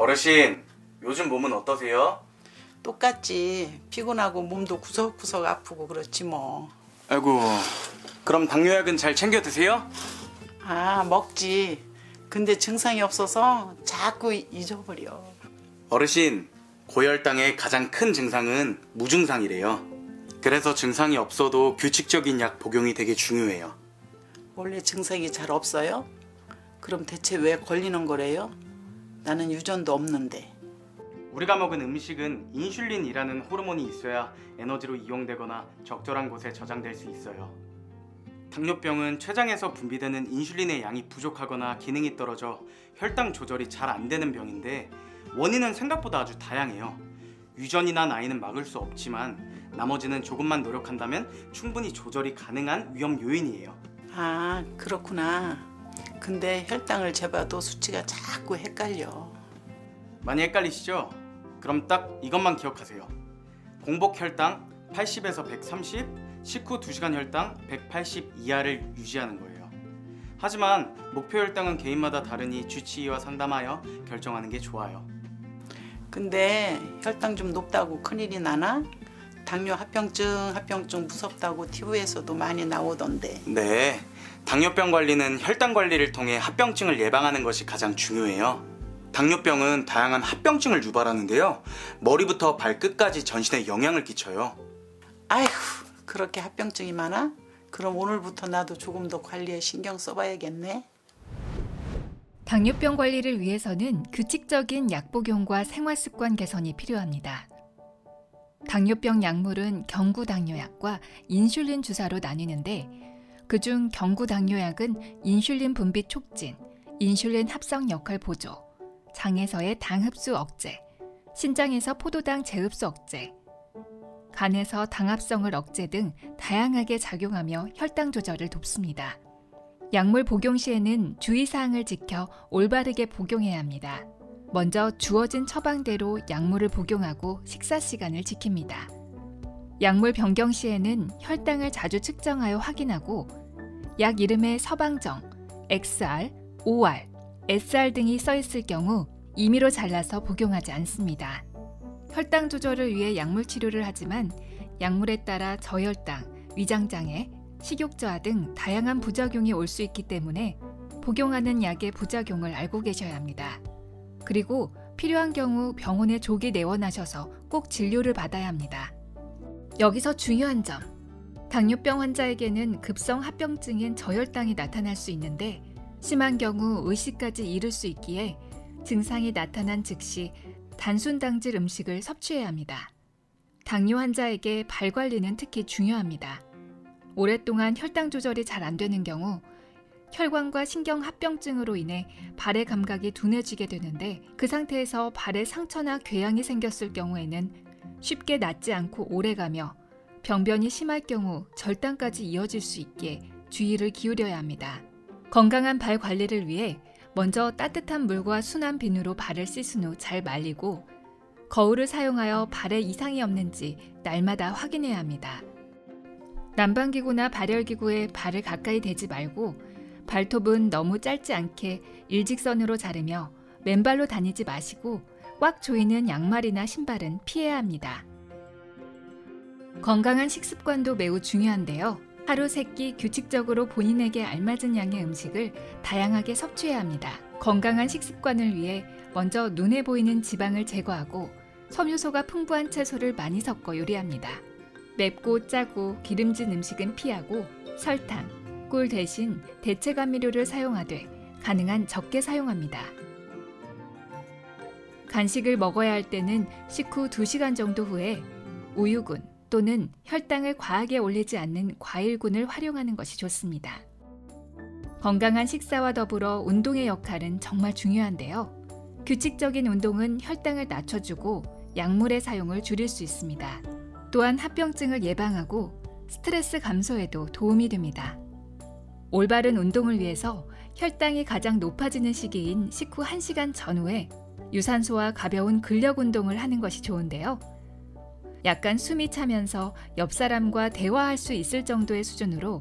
어르신, 요즘 몸은 어떠세요? 똑같지. 피곤하고 몸도 구석구석 아프고 그렇지 뭐. 아이고, 그럼 당뇨약은 잘 챙겨 드세요? 아, 먹지. 근데 증상이 없어서 자꾸 잊어버려. 어르신, 고혈당의 가장 큰 증상은 무증상이래요. 그래서 증상이 없어도 규칙적인 약 복용이 되게 중요해요. 원래 증상이 잘 없어요? 그럼 대체 왜 걸리는 거래요? 나는 유전도 없는데. 우리가 먹은 음식은 인슐린이라는 호르몬이 있어야 에너지로 이용되거나 적절한 곳에 저장될 수 있어요. 당뇨병은 췌장에서 분비되는 인슐린의 양이 부족하거나 기능이 떨어져 혈당 조절이 잘 안 되는 병인데 원인은 생각보다 아주 다양해요. 유전이나 나이는 막을 수 없지만 나머지는 조금만 노력한다면 충분히 조절이 가능한 위험 요인이에요. 아, 그렇구나. 근데 혈당을 재봐도 수치가 자꾸 헷갈려. 많이 헷갈리시죠? 그럼 딱 이것만 기억하세요. 공복 혈당 80에서 130, 식후 2시간 혈당 180 이하를 유지하는 거예요. 하지만 목표 혈당은 개인마다 다르니 주치의와 상담하여 결정하는 게 좋아요. 근데 혈당 좀 높다고 큰일이 나나? 당뇨 합병증 무섭다고 TV에서도 많이 나오던데. 네, 당뇨병 관리는 혈당 관리를 통해 합병증을 예방하는 것이 가장 중요해요. 당뇨병은 다양한 합병증을 유발하는데요. 머리부터 발끝까지 전신에 영향을 끼쳐요. 아이고, 그렇게 합병증이 많아? 그럼 오늘부터 나도 조금 더 관리에 신경 써봐야겠네. 당뇨병 관리를 위해서는 규칙적인 약 복용과 생활습관 개선이 필요합니다. 당뇨병 약물은 경구당뇨약과 인슐린 주사로 나뉘는데 그중 경구당뇨약은 인슐린 분비 촉진, 인슐린 합성 역할 보조, 장에서의 당 흡수 억제, 신장에서 포도당 재흡수 억제, 간에서 당합성을 억제 등 다양하게 작용하며 혈당 조절을 돕습니다. 약물 복용 시에는 주의사항을 지켜 올바르게 복용해야 합니다. 먼저 주어진 처방대로 약물을 복용하고 식사 시간을 지킵니다. 약물 변경 시에는 혈당을 자주 측정하여 확인하고 약 이름에 서방정, XR, OR, SR 등이 써 있을 경우 임의로 잘라서 복용하지 않습니다. 혈당 조절을 위해 약물 치료를 하지만 약물에 따라 저혈당, 위장장애, 식욕저하 등 다양한 부작용이 올 수 있기 때문에 복용하는 약의 부작용을 알고 계셔야 합니다. 그리고 필요한 경우 병원에 조기 내원하셔서 꼭 진료를 받아야 합니다. 여기서 중요한 점, 당뇨병 환자에게는 급성 합병증인 저혈당이 나타날 수 있는데 심한 경우 의식까지 잃을 수 있기에 증상이 나타난 즉시 단순당질 음식을 섭취해야 합니다. 당뇨 환자에게 발 관리는 특히 중요합니다. 오랫동안 혈당 조절이 잘 안 되는 경우 혈관과 신경 합병증으로 인해 발의 감각이 둔해지게 되는데 그 상태에서 발에 상처나 궤양이 생겼을 경우에는 쉽게 낫지 않고 오래가며 병변이 심할 경우 절단까지 이어질 수 있기에 주의를 기울여야 합니다. 건강한 발 관리를 위해 먼저 따뜻한 물과 순한 비누로 발을 씻은 후 잘 말리고 거울을 사용하여 발에 이상이 없는지 날마다 확인해야 합니다. 난방기구나 발열기구에 발을 가까이 대지 말고 발톱은 너무 짧지 않게 일직선으로 자르며 맨발로 다니지 마시고 꽉 조이는 양말이나 신발은 피해야 합니다. 건강한 식습관도 매우 중요한데요. 하루 3끼 규칙적으로 본인에게 알맞은 양의 음식을 다양하게 섭취해야 합니다. 건강한 식습관을 위해 먼저 눈에 보이는 지방을 제거하고 섬유소가 풍부한 채소를 많이 섞어 요리합니다. 맵고 짜고 기름진 음식은 피하고 설탕, 꿀 대신 대체 감미료를 사용하되 가능한 적게 사용합니다. 간식을 먹어야 할 때는 식후 2시간 정도 후에 우유군 또는 혈당을 과하게 올리지 않는 과일군을 활용하는 것이 좋습니다. 건강한 식사와 더불어 운동의 역할은 정말 중요한데요. 규칙적인 운동은 혈당을 낮춰주고 약물의 사용을 줄일 수 있습니다. 또한 합병증을 예방하고 스트레스 감소에도 도움이 됩니다. 올바른 운동을 위해서 혈당이 가장 높아지는 시기인 식후 1시간 전후에 유산소와 가벼운 근력 운동을 하는 것이 좋은데요. 약간 숨이 차면서 옆 사람과 대화할 수 있을 정도의 수준으로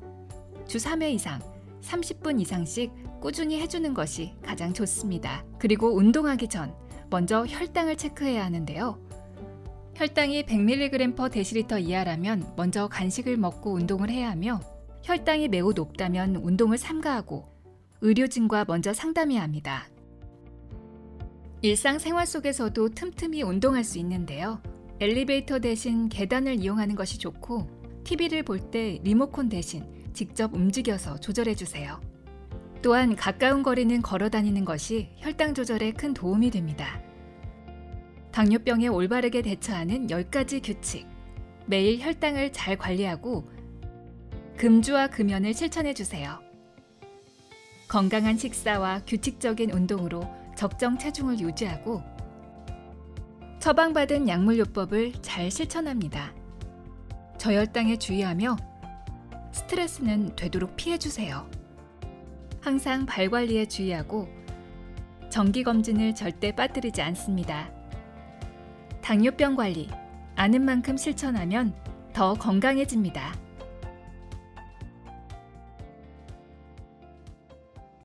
주 3회 이상 30분 이상씩 꾸준히 해주는 것이 가장 좋습니다. 그리고 운동하기 전 먼저 혈당을 체크해야 하는데요. 혈당이 100mg/dL 이하라면 먼저 간식을 먹고 운동을 해야 하며 혈당이 매우 높다면 운동을 삼가하고 의료진과 먼저 상담해야 합니다. 일상생활 속에서도 틈틈이 운동할 수 있는데요. 엘리베이터 대신 계단을 이용하는 것이 좋고 TV를 볼 때 리모컨 대신 직접 움직여서 조절해주세요. 또한 가까운 거리는 걸어 다니는 것이 혈당 조절에 큰 도움이 됩니다. 당뇨병에 올바르게 대처하는 10가지 규칙. 매일 혈당을 잘 관리하고 금주와 금연을 실천해주세요. 건강한 식사와 규칙적인 운동으로 적정 체중을 유지하고 처방받은 약물요법을 잘 실천합니다. 저혈당에 주의하며 스트레스는 되도록 피해주세요. 항상 발 관리에 주의하고 정기검진을 절대 빠뜨리지 않습니다. 당뇨병 관리, 아는 만큼 실천하면 더 건강해집니다.